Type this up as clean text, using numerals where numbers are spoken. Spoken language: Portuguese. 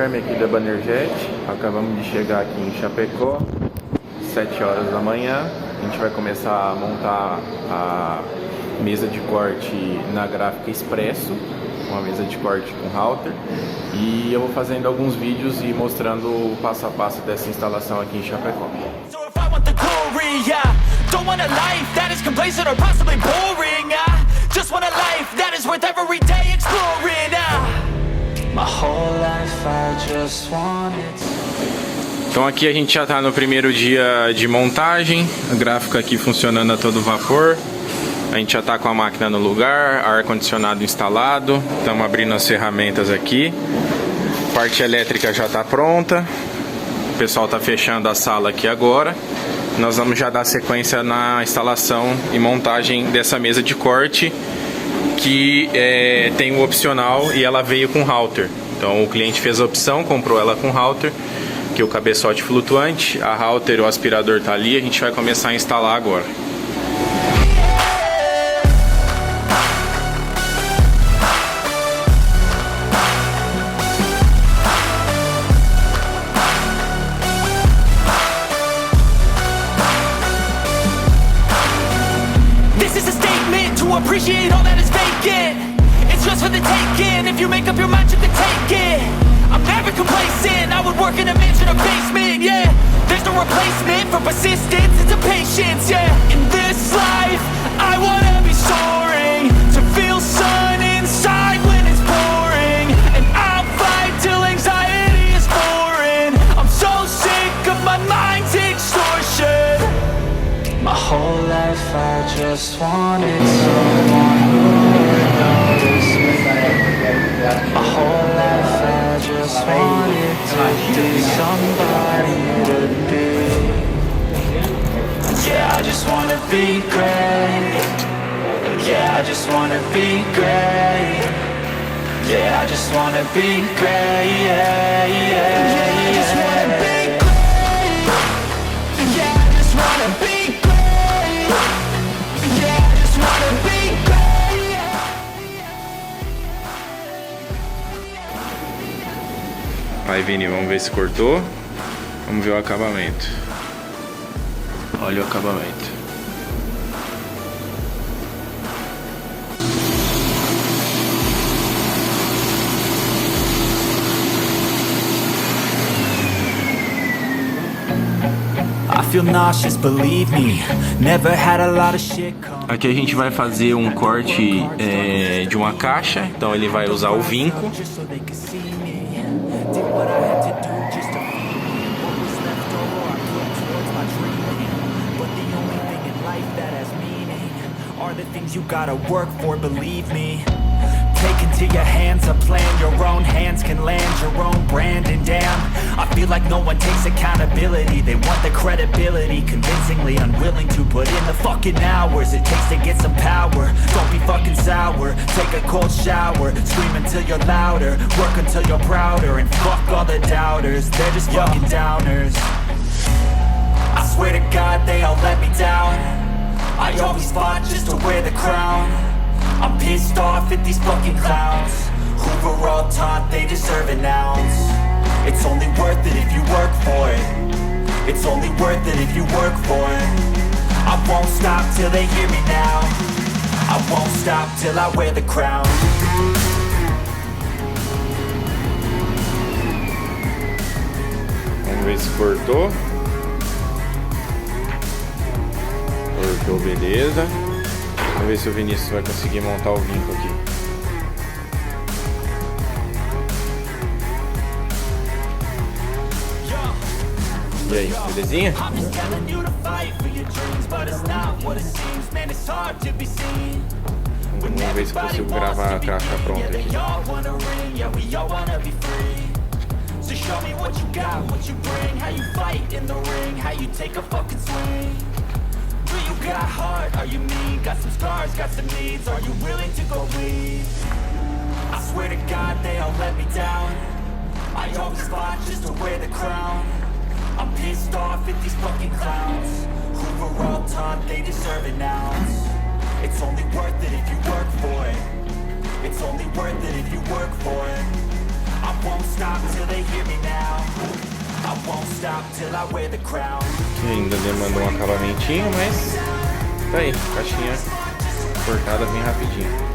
Guilherme aqui da Banerjet. Acabamos de chegar aqui em Chapecó, 7 horas da manhã. A gente vai começar a montar a mesa de corte na gráfica Expresso, uma mesa de corte com router. E eu vou fazendo alguns vídeos e mostrando o passo a passo dessa instalação aqui em Chapecó. Então aqui a gente já está no primeiro dia de montagem, a gráfica aqui funcionando a todo vapor. A gente já está com a máquina no lugar, ar-condicionado instalado, estamos abrindo as ferramentas aqui. A parte elétrica já está pronta, o pessoal está fechando a sala aqui agora. Nós vamos já dar sequência na instalação e montagem dessa mesa de corte, que tem o opcional e ela veio com router. Então o cliente fez a opção, comprou ela com router, que é o cabeçote flutuante, a router, o aspirador tá ali, a gente vai começar a instalar agora. Appreciate all that is vacant. It's just for the taking. If you make up your mind, you can take it. I'm never complacent. I would work in a mansion or basement, yeah. There's no replacement for persistence. It's a patience, yeah. In this life, I wanna be soaring, to feel sun inside when it's pouring. And I'll fight till anxiety is foreign. I'm so sick of my mind's extortion. My whole life I just wanted someone who would notice me. My whole life I just wanted to be somebody to be. Yeah, I just wanna be great. Yeah, I just wanna be great. Yeah, I just wanna be great. Yeah, yeah, yeah, I just wanna be great. Yeah, I just wanna be great. Aí, Vini, vamos ver se cortou. Vamos ver o acabamento. Olha o acabamento. Aqui a gente vai fazer um corte de uma caixa. Então ele vai usar o vinco. You gotta work for, believe me. Take into your hands a plan, your own hands can land your own brand. And damn, I feel like no one takes accountability. They want the credibility, convincingly unwilling to put in the fucking hours it takes to get some power. Don't be fucking sour, take a cold shower, scream until you're louder, work until you're prouder. And fuck all the doubters, they're just fucking downers. I swear to God they all let me down. I always fought just to wear the crown. I'm pissed off at these fucking clowns who were all taught they deserve an ounce. It's only worth it if you work for it. It's only worth it if you work for it. I won't stop till they hear me now. I won't stop till I wear the crown. Vamos ver se cortou. Cortou, beleza. Vamos ver se o Vinícius vai conseguir montar o vinco aqui. E aí, belezinha? Vamos ver se eu consigo gravar a caixa pronta aqui. So show me what you got, what you bring, how you fight in the ring, how you take a fucking swing. Do you got heart? Are you mean? Got some scars, got some needs. Are you willing to go bleed? I swear to God they all let me down. I always fought just to wear the crown. I'm pissed off at these fucking clowns who were all taught they deserve an ounce. It's only worth it if you work for it. It's only worth it if you work for it. I won't stop till they hear me now. I won't stop till I wear the crown. Que ainda demanda um acabamentinho, mas tá aí, caixinha cortada bem rapidinho.